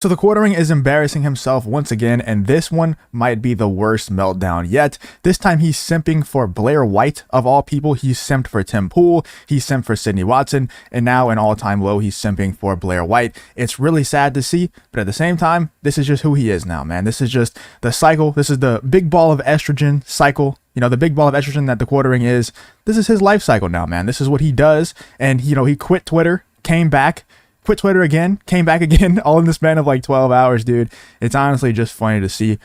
So the quartering is embarrassing himself once again, and this one might be the worst meltdown yet. This time he's simping for Blaire White, of all people. He's simped for Tim Pool, he's simped for Sydney Watson, and now an all-time low, he's simping for Blaire White. It's really sad to see, but at the same time, this is just who he is now, man. This is just the cycle. This is the big ball of estrogen cycle. You know, the big ball of estrogen that the quartering is. This is his life cycle now, man. This is what he does, and, you know, he quit Twitter, came back, quit Twitter again, came back again, all in the span of like 12 hours, dude. It's honestly just funny to see.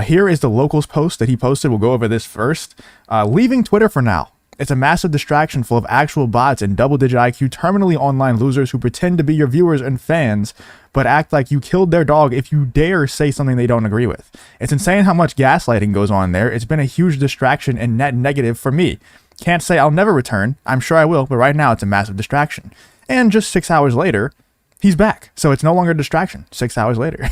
Here is the locals post that he posted. We'll go over this first. Leaving Twitter for now. It's a massive distraction full of actual bots and double-digit IQ terminally online losers who pretend to be your viewers and fans, but act like you killed their dog if you dare say something they don't agree with. It's insane how much gaslighting goes on there. It's been a huge distraction and net negative for me. Can't say I'll never return. I'm sure I will, but right now it's a massive distraction. And just 6 hours later, he's back. So it's no longer a distraction. 6 hours later.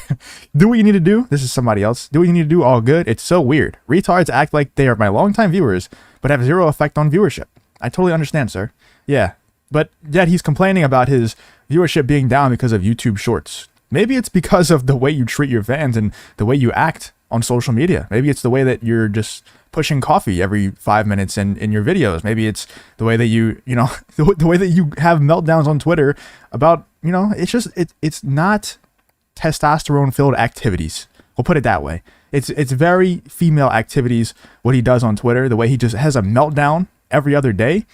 Do what you need to do. This is somebody else. Do what you need to do. All good. It's so weird. Retards act like they are my longtime viewers, but have zero effect on viewership. I totally understand, sir. Yeah. But yet he's complaining about his viewership being down because of YouTube Shorts. Maybe it's because of the way you treat your fans and the way you act on social media. Maybe it's the way that you're just pushing coffee every 5 minutes in your videos. Maybe it's the way that you know, the way that you have meltdowns on Twitter about, you know, it's just, it's not testosterone filled activities. We'll put it that way. It's very female activities, what he does on Twitter, the way he just has a meltdown every other day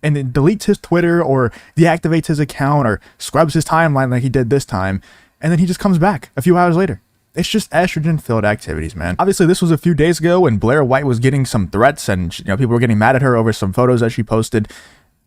and then deletes his Twitter or deactivates his account or scrubs his timeline like he did this time. And then he just comes back a few hours later. It's just estrogen-filled activities, man. Obviously, this was a few days ago when Blaire White was getting some threats and, you know, people were getting mad at her over some photos that she posted.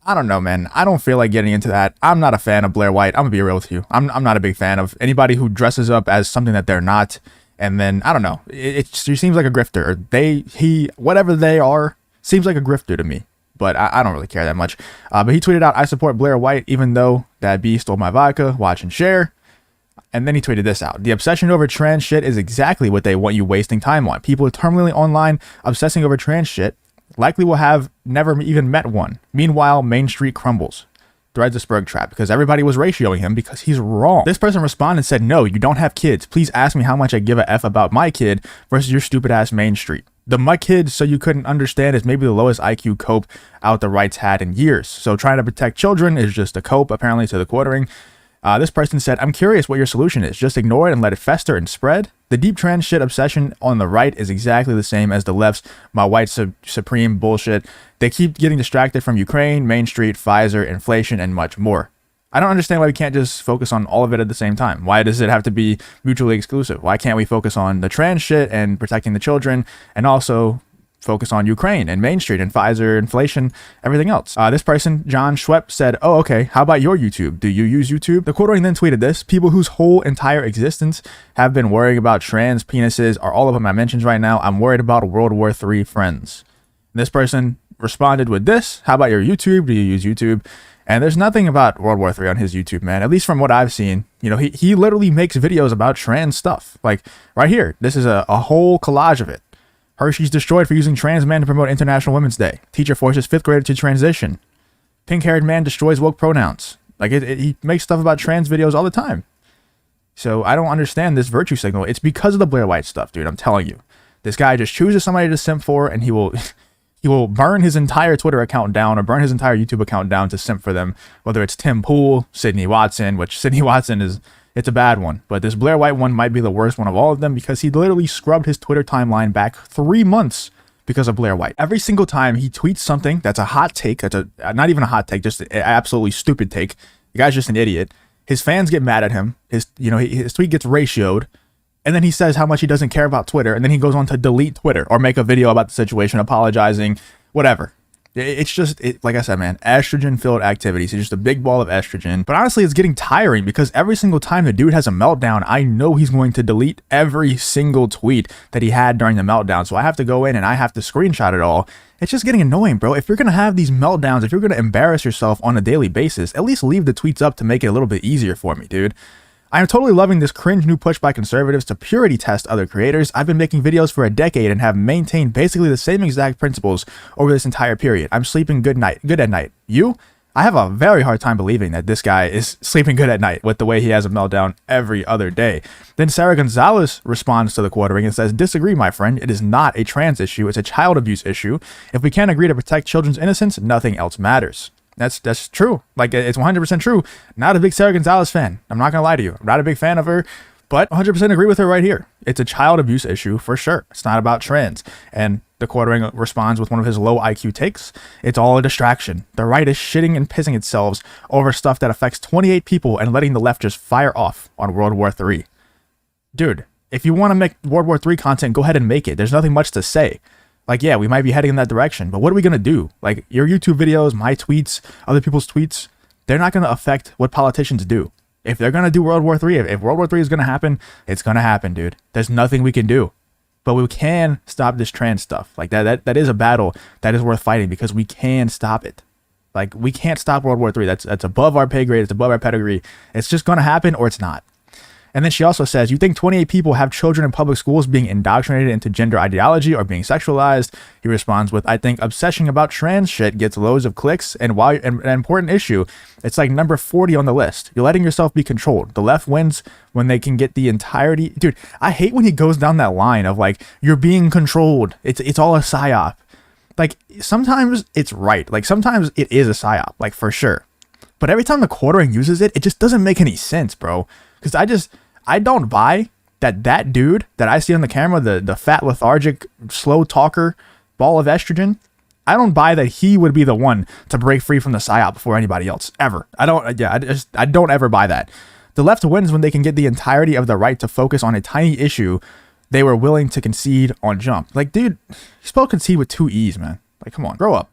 I don't know, man. I don't feel like getting into that. I'm not a fan of Blaire White. I'm gonna be real with you. I'm not a big fan of anybody who dresses up as something that they're not. And then, I don't know. It seems like a grifter. Or whatever they are, seems like a grifter to me. But I don't really care that much. But he tweeted out, "I support Blaire White, even though that B stole my vodka. Watch and share." And then he tweeted this out. "The obsession over trans shit is exactly what they want you wasting time on. People terminally online obsessing over trans shit likely will have never even met one. Meanwhile, Main Street crumbles. Threads a Spurg trap because everybody was ratioing him because he's wrong." This person responded and said, "No, you don't have kids. Please ask me how much I give a F about my kid versus your stupid ass Main Street. The my kid so you couldn't understand is maybe the lowest IQ cope out the right's had in years. So trying to protect children is just a cope apparently to the quartering." This person said, "I'm curious what your solution is. Just ignore it and let it fester and spread? The deep trans shit obsession on the right is exactly the same as the left's my white supreme bullshit. They keep getting distracted from Ukraine, Main Street, Pfizer, inflation, and much more. I don't understand why we can't just focus on all of it at the same time. Why does it have to be mutually exclusive? Why can't we focus on the trans shit and protecting the children and also focus on Ukraine and Main Street and Pfizer, inflation, everything else?" This person, John Schwepp, said, "Oh, okay. How about your YouTube? Do you use YouTube?" The quartering then tweeted this: "People whose whole entire existence have been worrying about trans penises are all of my mentions right now. I'm worried about World War III friends." And this person responded with this: "How about your YouTube? Do you use YouTube?" And there's nothing about World War III on his YouTube, man. At least from what I've seen. You know, he literally makes videos about trans stuff. Like right here, this is a whole collage of it. "Hershey's destroyed for using trans man to promote International Women's Day. Teacher forces 5th grader to transition. Pink-haired man destroys woke pronouns." Like he makes stuff about trans videos all the time. So I don't understand this virtue signal. It's because of the Blaire White stuff, dude. I'm telling you. This guy just chooses somebody to simp for, and he will burn his entire Twitter account down or burn his entire YouTube account down to simp for them. Whether it's Tim Pool, Sydney Watson, which Sydney Watson it's a bad one, but this Blaire White one might be the worst one of all of them because he literally scrubbed his Twitter timeline back 3 months because of Blaire White. Every single time he tweets something that's a hot take, that's not even a hot take, just an absolutely stupid take. The guy's just an idiot. His fans get mad at him. His tweet gets ratioed, and then he says how much he doesn't care about Twitter, and then he goes on to delete Twitter or make a video about the situation, apologizing, whatever. It's just, like I said, man, estrogen-filled activities. It's just a big ball of estrogen. But honestly, it's getting tiring because every single time the dude has a meltdown, I know he's going to delete every single tweet that he had during the meltdown. So I have to go in and I have to screenshot it all. It's just getting annoying, bro. If you're going to have these meltdowns, if you're going to embarrass yourself on a daily basis, at least leave the tweets up to make it a little bit easier for me, dude. I am totally loving this cringe new push by conservatives to purity test other creators. I've been making videos for a decade and have maintained basically the same exact principles over this entire period. I'm sleeping good at night. You? I have a very hard time believing that this guy is sleeping good at night with the way he has a meltdown every other day. Then Sarah Gonzalez responds to the Quartering and says, disagree, my friend. It is not a trans issue. It's a child abuse issue. If we can't agree to protect children's innocence, nothing else matters. That's true. Like, it's 100% true. Not a big Sarah Gonzalez fan. I'm not going to lie to you. I'm not a big fan of her, but 100% agree with her right here. It's a child abuse issue for sure. It's not about trans. And the Quartering responds with one of his low IQ takes. It's all a distraction. The right is shitting and pissing itself over stuff that affects 28 people and letting the left just fire off on World War III. Dude, if you want to make World War III content, go ahead and make it. There's nothing much to say. Like, yeah, we might be heading in that direction, but what are we going to do? Like, your YouTube videos, my tweets, other people's tweets, they're not going to affect what politicians do. If they're going to do World War III, if World War III is going to happen, it's going to happen, dude. There's nothing we can do. But we can stop this trans stuff. Like, that is a battle that is worth fighting because we can stop it. Like, we can't stop World War III. That's above our pay grade. It's above our pedigree. It's just going to happen or it's not. And then she also says, you think 28 people have children in public schools being indoctrinated into gender ideology or being sexualized? He responds with, I think obsessing about trans shit gets loads of clicks, and while an important issue, it's like number 40 on the list. You're letting yourself be controlled. The left wins when they can get the entirety. Dude, I hate when he goes down that line of like, you're being controlled. It's all a psyop. Like, sometimes it's right. Like, sometimes it is a psyop, like, for sure. But every time the Quartering uses it, it just doesn't make any sense, bro. Because I don't buy that dude that I see on the camera, the fat, lethargic, slow talker, ball of estrogen. I don't buy that he would be the one to break free from the psyop before anybody else, ever. I don't ever buy that. The left wins when they can get the entirety of the right to focus on a tiny issue they were willing to concede on jump. Like, dude, you spell concede with 2 E's, man. Like, come on, grow up.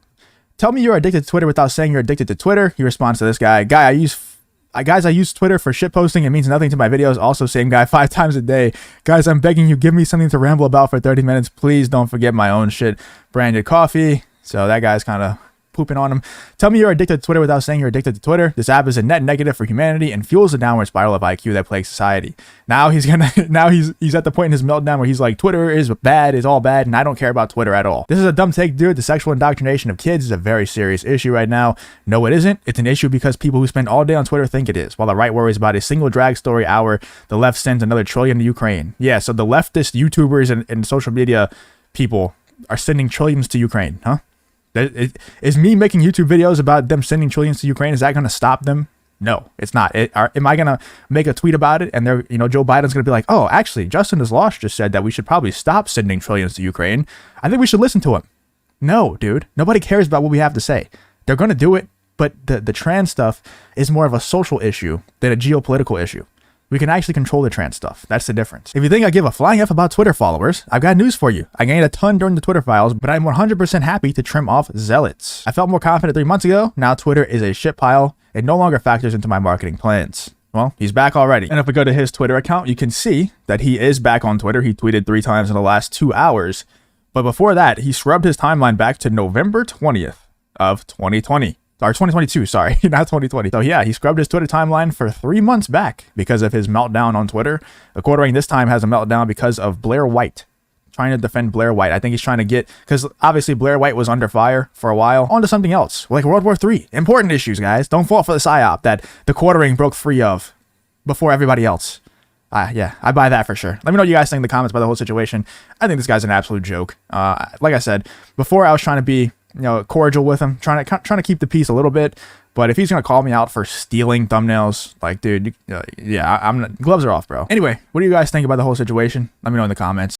Tell me you're addicted to Twitter without saying you're addicted to Twitter. He responds to this guy. Guys, I use Twitter for shit posting. It means nothing to my videos. Also, same guy 5 times a day. Guys, I'm begging you, give me something to ramble about for 30 minutes. Please don't forget my own shit. Branded coffee. So that guy's kind of pooping on him. Tell me you're addicted to Twitter without saying you're addicted to Twitter. This app is a net negative for humanity and fuels the downward spiral of IQ that plagues society. Now he's at the point in his meltdown where he's like, Twitter is bad, is all bad, and I don't care about Twitter at all. This is a dumb take, dude. The sexual indoctrination of kids is a very serious issue right now. No, it isn't. It's an issue because people who spend all day on Twitter think it is. While the right worries about a single drag story hour, the left sends another trillion to Ukraine. Yeah, so the leftist YouTubers and social media people are sending trillions to Ukraine, huh? Is me making YouTube videos about them sending trillions to Ukraine, is that going to stop them? No, it's not. Am I going to make a tweet about it and Joe Biden's going to be like, oh, actually, Justin is Lost just said that we should probably stop sending trillions to Ukraine. I think we should listen to him. No, dude. Nobody cares about what we have to say. They're going to do it, but the trans stuff is more of a social issue than a geopolitical issue. We can actually control the trans stuff. That's the difference. If you think I give a flying F about Twitter followers, I've got news for you. I gained a ton during the Twitter files, but I'm 100% happy to trim off zealots. I felt more confident 3 months ago. Now Twitter is a shit pile. It no longer factors into my marketing plans. Well, he's back already. And if we go to his Twitter account, you can see that he is back on Twitter. He tweeted 3 times in the last 2 hours. But before that, he scrubbed his timeline back to November 20th of 2020. Or 2022, sorry, not 2020. So yeah, he scrubbed his Twitter timeline for 3 months back because of his meltdown on Twitter. The Quartering this time has a meltdown because of Blaire White, trying to defend Blaire White. I think he's trying to get, because obviously Blaire White was under fire for a while, onto something else, like World War III. Important issues, guys. Don't fall for the psyop that the Quartering broke free of before everybody else. Yeah, I buy that for sure. Let me know what you guys think in the comments about the whole situation. I think this guy's an absolute joke. Like I said, before I was trying to be cordial with him, trying to keep the peace a little bit. But if he's gonna call me out for stealing thumbnails, like, dude, yeah, gloves are off, bro. Anyway, what do you guys think about the whole situation? Let me know in the comments.